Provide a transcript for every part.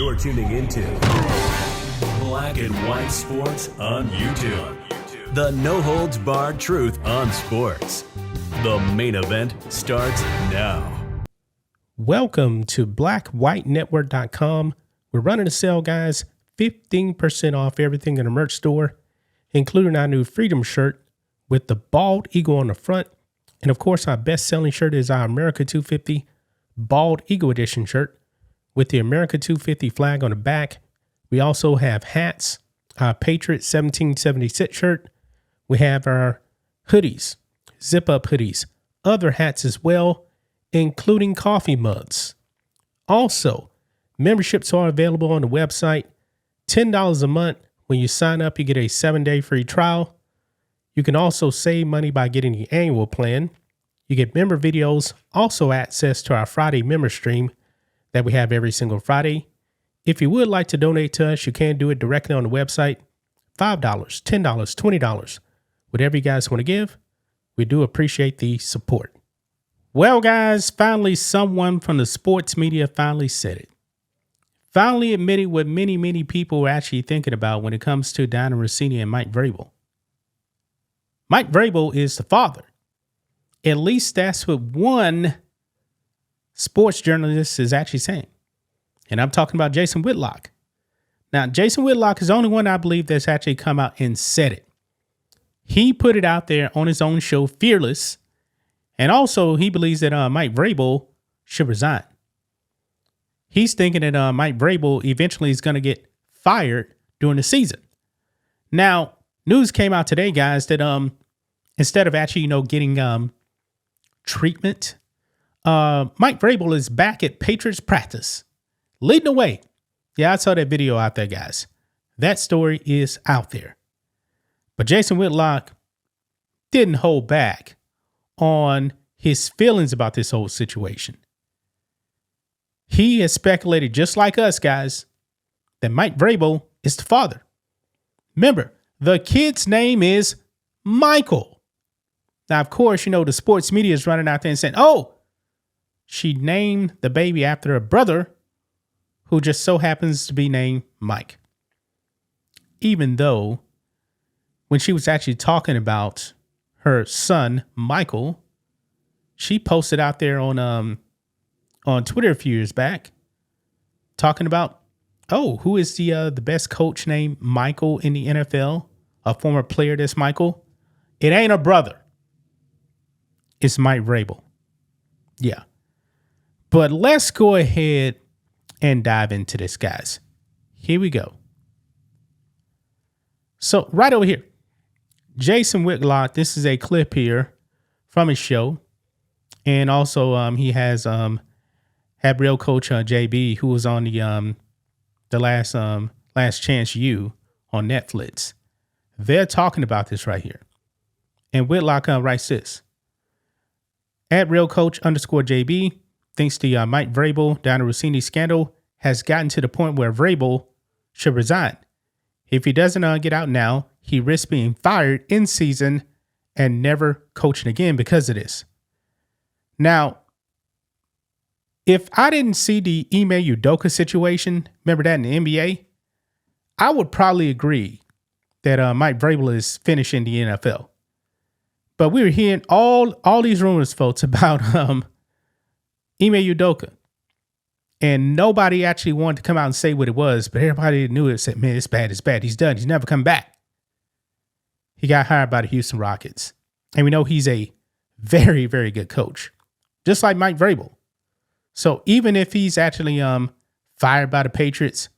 You're tuning into Black and White Sports on YouTube. The no-holds-barred truth on sports. The main event starts now. Welcome to blackwhitenetwork.com. We're running a sale, guys. 15% off everything in the merch store, including our new Freedom shirt with the bald eagle on the front. And of course, our best-selling shirt is our America 250 Bald Eagle Edition shirt with the America 250 flag on the back. We also have hats, our Patriot 1776 shirt. We have our hoodies, zip-up hoodies, other hats as well, including coffee mugs. Also, memberships are available on the website. $10 a month. When you sign up, you get a 7-day free trial. You can also save money by getting the annual plan. You get member videos, also access to our Friday member stream that we have every single Friday. If you would like to donate to us, you can do it directly on the website. $5, $10, $20, whatever you guys want to give. We do appreciate the support. Well, guys, finally someone from the sports media finally said it. Finally admitted what many people were actually thinking about when it comes to Dianna Russini and Mike Vrabel. Mike Vrabel is the father. At least that's what one sports journalist is actually saying. And I'm talking about Jason Whitlock. Now, Jason Whitlock is the only one I believe that's actually come out and said it. He put it out there on his own show, Fearless. And also, he believes that Mike Vrabel should resign. He's thinking that Mike Vrabel eventually is going to get fired during the season. Now, news came out today, guys, that instead of actually, getting treatment, Mike Vrabel is back at Patriots practice, leading the way. Yeah, I saw that video out there, guys. That story is out there. But Jason Whitlock didn't hold back on his feelings about this whole situation. He has speculated, just like us, guys, that Mike Vrabel is the father. Remember, the kid's name is Michael. Now, of course, the sports media is running out there and saying, oh, she named the baby after a brother who just so happens to be named Mike. Even though when she was actually talking about her son, Michael, she posted out there on Twitter a few years back talking about, oh, who is the best coach named Michael in the NFL? A former player that's Michael. It ain't a brother. It's Mike Vrabel. Yeah. But let's go ahead and dive into this, guys. Here we go. So right over here, Jason Whitlock, this is a clip here from his show. And also he has had real coach JB, who was on the Last Chance U on Netflix. They're talking about this right here. And Whitlock writes this. At realcoach_JB thinks the Mike Vrabel, Dianna Russini scandal has gotten to the point where Vrabel should resign. If he doesn't get out now, he risks being fired in season and never coaching again because of this. Now, if I didn't see the Ime Udoka situation, remember that in the NBA, I would probably agree that Mike Vrabel is finishing the NFL. But we were hearing all these rumors, folks, about Ime Udoka. And nobody actually wanted to come out and say what it was, but everybody knew it, said, man, it's bad, he's done, he's never come back. He got hired by the Houston Rockets. And we know he's a very, very good coach, just like Mike Vrabel. So even if he's actually fired by the Patriots,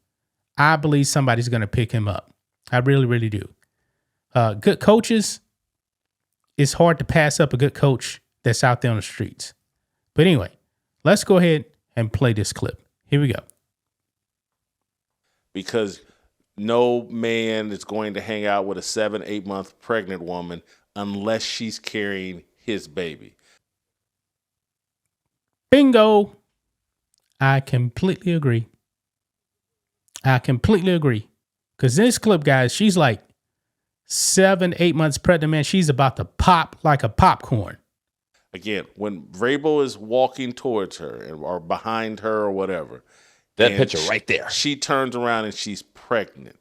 I believe somebody's going to pick him up. I really, really do. Good coaches, it's hard to pass up a good coach that's out there on the streets. But anyway, let's go ahead and play this clip. Here we go. Because no man is going to hang out with a 7-8 month pregnant woman unless she's carrying his baby. Bingo. I completely agree. Because this clip, guys, she's like 7-8 months pregnant, man. She's about to pop like a popcorn. Again, when Vrabel is walking towards her or behind her or whatever, That picture right there. She turns around and she's pregnant.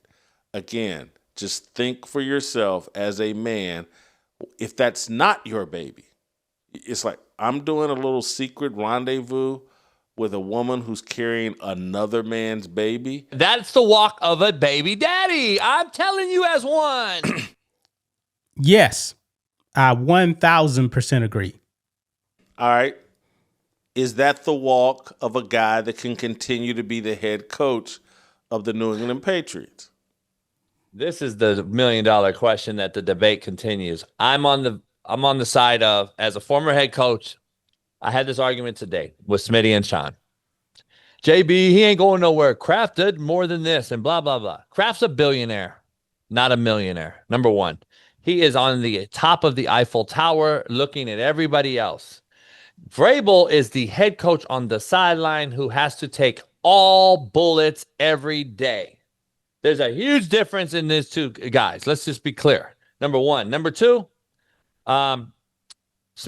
Again, just think for yourself as a man, if that's not your baby. It's like, I'm doing a little secret rendezvous with a woman who's carrying another man's baby. That's the walk of a baby daddy. I'm telling you as one. Yes, I 1,000% agree. All right. Is that the walk of a guy that can continue to be the head coach of the New England Patriots? This is the $1 million question that the debate continues. I'm on the side of, as a former head coach, I had this argument today with Smitty and Sean. JB, he ain't going nowhere. Kraft did more than this and blah, blah, blah. Kraft's a billionaire, not a millionaire. Number one, he is on the top of the Eiffel Tower looking at everybody else. Vrabel is the head coach on the sideline who has to take all bullets every day. There's a huge difference in these two guys. Let's just be clear. Number one. Number two, Smitty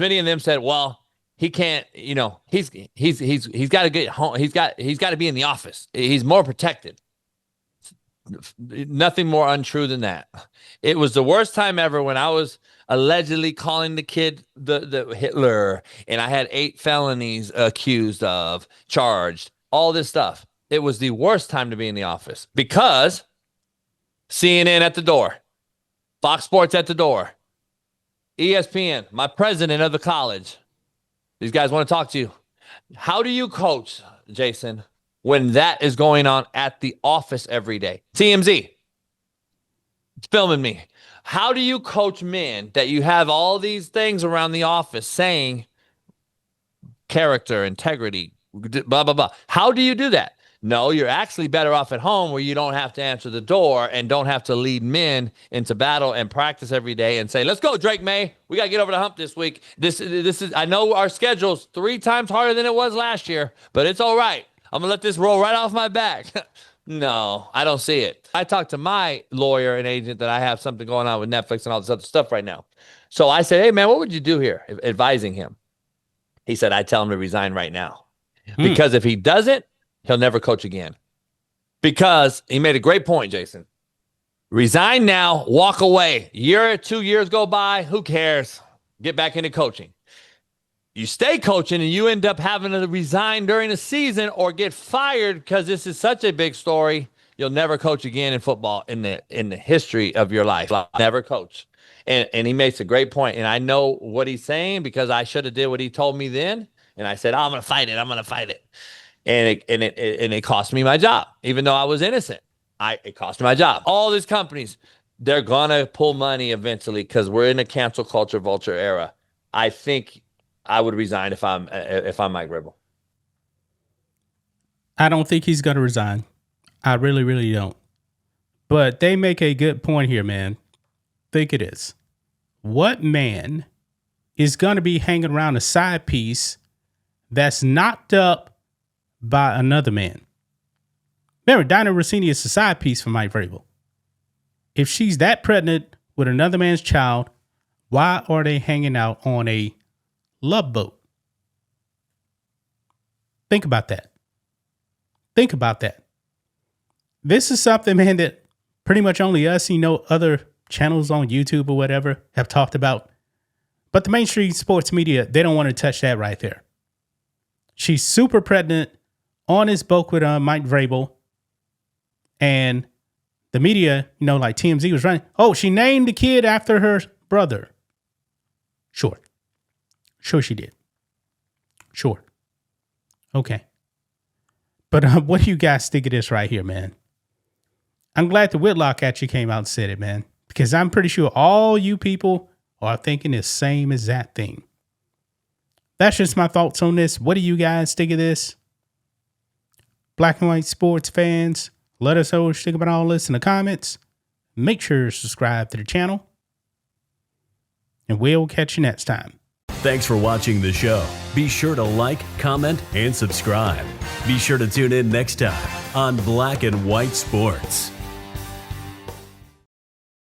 and them said, well, he can't, he's got to get home. He's got to be in the office. He's more protected. Nothing more untrue than that. It was the worst time ever when I was allegedly calling the kid the Hitler, and I had 8 felonies accused of, charged, all this stuff. It was the worst time to be in the office because CNN at the door, Fox Sports at the door, ESPN, my president of the college. These guys want to talk to you. How do you coach, Jason, when that is going on at the office every day? TMZ, it's filming me. How do you coach men that you have all these things around the office saying character, integrity, blah, blah, blah? How do you do that? No, you're actually better off at home where you don't have to answer the door and don't have to lead men into battle and practice every day and say, let's go, Drake May. We got to get over the hump this week. This is, I know our schedule's 3 times harder than it was last year, but it's all right. I'm going to let this roll right off my back. No, I don't see it. I talked to my lawyer and agent that I have something going on with Netflix and all this other stuff right now. So I said, hey, man, what would you do here? Advising him. He said, I'd tell him to resign right now. Because if he doesn't, he'll never coach again. Because he made a great point, Jason. Resign now, walk away. Year or 2 years go by, who cares? Get back into coaching. You stay coaching and you end up having to resign during the season or get fired because this is such a big story. You'll never coach again in football in the history of your life. Never coach. And he makes a great point. And I know what he's saying because I should have did what he told me then. And I said, I'm going to fight it. I'm going to fight it. And it cost me my job, even though I was innocent. It cost me my job. All these companies, they're going to pull money eventually because we're in a cancel culture vulture era. I think I would resign if I'm Mike Vrabel. I don't think he's going to resign. I really, really don't. But they make a good point here, man. Think it is. What man is going to be hanging around a side piece that's knocked up by another man? Remember, Dianna Russini is a side piece for Mike Vrabel. If she's that pregnant with another man's child, why are they hanging out on a love boat? Think about that. Think about that. This is something, man, that pretty much only us, other channels on YouTube or whatever have talked about. But the mainstream sports media, they don't want to touch that right there. She's super pregnant on his boat with Mike Vrabel. And the media, like TMZ was running. Oh, she named the kid after her brother. Sure she did. Sure. Okay. But what do you guys think of this right here, man? I'm glad the Whitlock actually came out and said it, man. Because I'm pretty sure all you people are thinking the same exact thing. That's just my thoughts on this. What do you guys think of this? Black and white sports fans, let us know what you think about all this in the comments. Make sure to subscribe to the channel. And we'll catch you next time. Thanks for watching the show. Be sure to like, comment, and subscribe. Be sure to tune in next time on Black and White Sports.